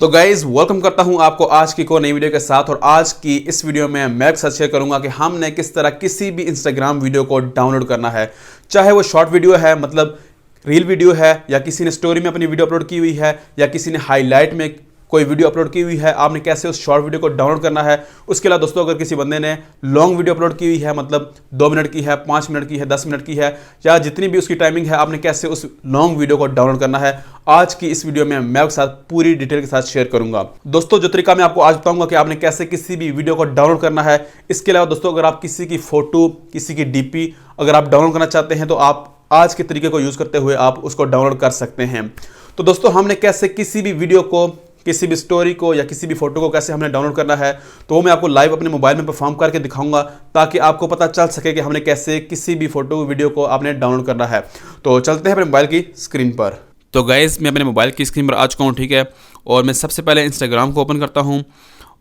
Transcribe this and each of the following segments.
तो guys welcome करता हूं आपको आज की को नई वीडियो के साथ। और आज की इस वीडियो में मैं एक साथ शेयर करूंगा कि हमने किस तरह किसी भी इंस्टाग्राम वीडियो को डाउनलोड करना है, चाहे वो शॉर्ट वीडियो है मतलब रील वीडियो है, या किसी ने स्टोरी में अपनी वीडियो अपलोड की हुई है, या किसी ने हाईलाइट में कोई वीडियो अपलोड की हुई है। आपने कैसे उस शॉर्ट वीडियो को डाउनलोड करना है। उसके अलावा दोस्तों अगर किसी बंदे ने लॉन्ग वीडियो अपलोड की हुई है मतलब 2 मिनट की है, 5 मिनट की है, 10 मिनट की है, या जितनी भी उसकी टाइमिंग है, आपने कैसे उस लॉन्ग वीडियो को डाउनलोड करना है, आज की इस वीडियो में मैं आपके साथ पूरी डिटेल के साथ शेयर करूंगा। दोस्तों जो तरीका मैं आपको आज बताऊंगा कि आपने कैसे किसी भी वीडियो को डाउनलोड करना है। इसके अलावा दोस्तों अगर आप किसी की फोटो, किसी की डीपी अगर आप डाउनलोड करना चाहते हैं तो आप आज के तरीके को यूज करते हुए आप उसको डाउनलोड कर सकते हैं। तो दोस्तों हमने कैसे किसी भी वीडियो को, किसी भी स्टोरी को या किसी भी फोटो को कैसे हमने डाउनलोड करना है, तो वो मैं आपको लाइव अपने मोबाइल में परफॉर्म करके दिखाऊंगा, ताकि आपको पता चल सके कि हमने कैसे किसी भी फोटो वीडियो को आपने डाउनलोड करना है। तो चलते हैं अपने मोबाइल की स्क्रीन पर। तो गाइस मैं अपने मोबाइल की स्क्रीन पर आ चुका हूँ, ठीक है। और मैं सबसे पहले इंस्टाग्राम को ओपन करता हूँ।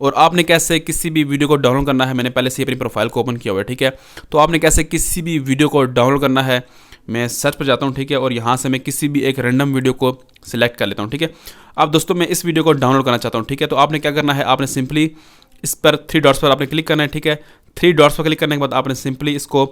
और आपने कैसे किसी भी वीडियो को डाउनलोड करना है, मैंने पहले से अपनी प्रोफाइल को ओपन किया हुआ है, ठीक है। तो आपने कैसे किसी भी वीडियो को डाउनलोड करना है, मैं सर्च पर जाता हूँ, ठीक है। और यहाँ से मैं किसी भी एक रैंडम वीडियो को सिलेक्ट कर लेता हूँ, ठीक है। अब दोस्तों मैं इस वीडियो को डाउनलोड करना चाहता हूँ, ठीक है। तो आपने क्या करना है, आपने सिंपली इस पर 3 डॉट्स पर आपने क्लिक करना है, ठीक है। 3 डॉट्स पर क्लिक करने के बाद आपने सिंपली इसको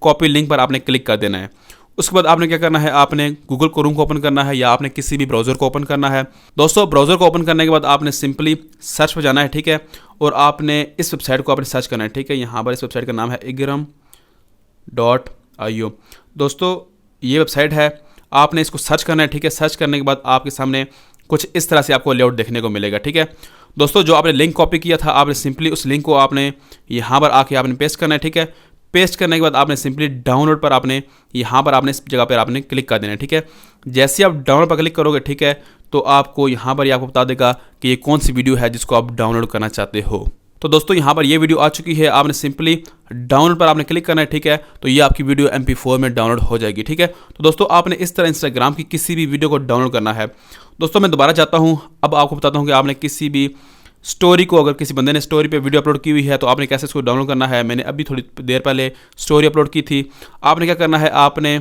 कॉपी लिंक पर आपने क्लिक कर देना है। उसके बाद आपने क्या करना है, आपने गूगल क्रोम को ओपन करना है, या आपने किसी भी ब्राउज़र को ओपन करना है। दोस्तों ब्राउज़र को ओपन करने के बाद आपने सिंपली सर्च पर जाना है, ठीक है। और आपने इस वेबसाइट को आपने सर्च करना है, ठीक है। यहाँ पर इस वेबसाइट का नाम है igram.io। दोस्तों ये वेबसाइट है, आपने इसको सर्च करना है, ठीक है। सर्च करने के बाद आपके सामने कुछ इस तरह से आपको लेआउट देखने को मिलेगा, ठीक है। दोस्तों जो आपने लिंक कॉपी किया था, आपने सिंपली उस लिंक को आपने यहाँ पर आके आपने पेस्ट करना है, ठीक है। पेस्ट करने के बाद आपने सिंपली डाउनलोड पर आपने यहाँ पर आपने इस जगह पर आपने क्लिक कर देना है, ठीक है। जैसे आप डाउनलोड पर क्लिक करोगे, ठीक है, तो आपको यहाँ पर आपको बता देगा कि ये कौन सी वीडियो है जिसको आप डाउनलोड करना चाहते हो। तो दोस्तों यहाँ पर ये वीडियो आ चुकी है, आपने सिंपली डाउनलोड पर आपने क्लिक करना है, ठीक है। तो ये आपकी वीडियो MP4 में डाउनलोड हो जाएगी, ठीक है। तो दोस्तों आपने इस तरह इंस्टाग्राम की किसी भी वीडियो को डाउनलोड करना है। दोस्तों मैं दोबारा जाता हूँ, अब आपको बताता हूँ कि आपने किसी भी स्टोरी को, अगर किसी बंदे ने स्टोरी पे वीडियो अपलोड की हुई है तो आपने कैसे इसको डाउनलोड करना है। मैंने अभी थोड़ी देर पहले स्टोरी अपलोड की थी। आपने क्या करना है, आपने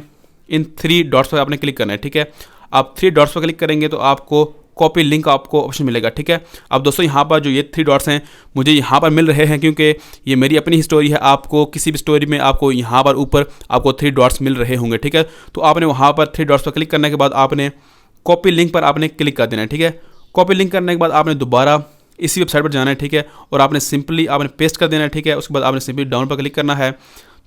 इन 3 डॉट्स पर आपने क्लिक करना है, ठीक है। आप 3 डॉट्स पर क्लिक करेंगे तो आपको कॉपी लिंक आपको ऑप्शन मिलेगा, ठीक है। अब दोस्तों यहाँ पर जो ये 3 डॉट्स हैं मुझे यहाँ पर मिल रहे हैं, क्योंकि ये मेरी अपनी ही स्टोरी है। आपको किसी भी स्टोरी में आपको यहाँ पर ऊपर आपको 3 डॉट्स मिल रहे होंगे, ठीक है। तो आपने वहाँ पर 3 डॉट्स पर क्लिक करने के बाद आपने कॉपी लिंक पर आपने क्लिक कर देना है, ठीक है। कॉपी लिंक करने के बाद आपने दोबारा इसी वेबसाइट पर जाना है, ठीक है। और आपने सिंपली आपने पेस्ट कर देना है, ठीक है। उसके बाद आपने सिंपली डाउनलोड पर क्लिक करना है।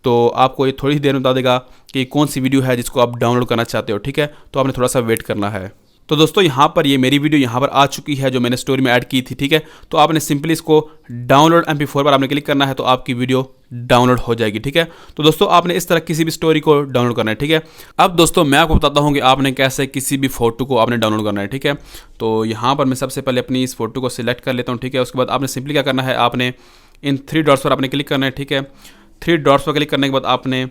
तो आपको ये थोड़ी ही देर में बता देगा कि कौन सी वीडियो है जिसको आप डाउनलोड करना चाहते हो, ठीक है। तो आपने थोड़ा सा वेट करना है। तो दोस्तों यहाँ पर ये मेरी वीडियो यहाँ पर आ चुकी है जो मैंने स्टोरी में ऐड की थी, ठीक है। तो आपने सिंपली इसको डाउनलोड MP4 पर आपने क्लिक करना है, तो आपकी वीडियो डाउनलोड हो जाएगी, ठीक है। तो दोस्तों आपने इस तरह किसी भी स्टोरी को डाउनलोड करना है, ठीक है। अब दोस्तों मैं आपको बताता हूँ कि आपने कैसे किसी भी फोटो को आपने डाउनलोड करना है, ठीक है। तो यहाँ पर मैं सबसे पहले अपनी इस फोटो को सिलेक्ट कर लेता हूँ, ठीक है। उसके बाद आपने सिंपली क्या करना है, आपने इन 3 डॉट्स पर आपने क्लिक करना है, ठीक है। 3 डॉट्स पर क्लिक करने के बाद आपने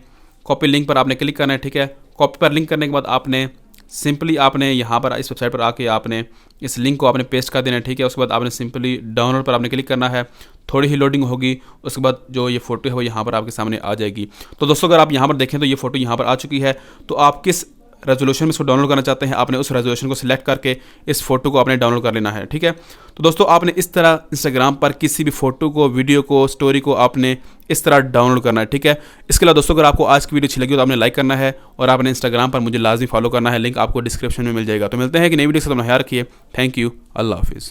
कॉपी लिंक पर आपने क्लिक करना है, ठीक है। कॉपी पर लिंक करने के बाद आपने सिंपली आपने यहाँ पर इस वेबसाइट पर आके आपने इस लिंक को आपने पेस्ट कर देना है, ठीक है। उसके बाद आपने सिंपली डाउनलोड पर आपने क्लिक करना है। थोड़ी ही लोडिंग होगी, उसके बाद जो ये फोटो है वो यहाँ पर आपके सामने आ जाएगी। तो दोस्तों अगर आप यहाँ पर देखें तो ये फोटो यहाँ पर आ चुकी है। तो आप किस रेजोल्यूशन में इसको डाउनलोड करना चाहते हैं, आपने उस रेजोल्यूशन को सिलेक्ट करके इस फोटो को आपने डाउनलोड कर लेना है, ठीक है। तो दोस्तों आपने इस तरह इंस्टाग्राम पर किसी भी फोटो को, वीडियो को, स्टोरी को आपने इस तरह डाउनलोड करना है, ठीक है। इसके अलावा दोस्तों अगर आपको आज की वीडियो अच्छी लगी तो आपने लाइक करना है, और आपने इंस्टाग्राम पर मुझे लाजमी फॉलो करना है। लिंक आपको डिस्क्रिप्शन में मिल जाएगा। तो मिलते हैं कि नई वीडियो से, अपना ख्याल रखिए। थैंक यू, अल्लाह हाफिज़।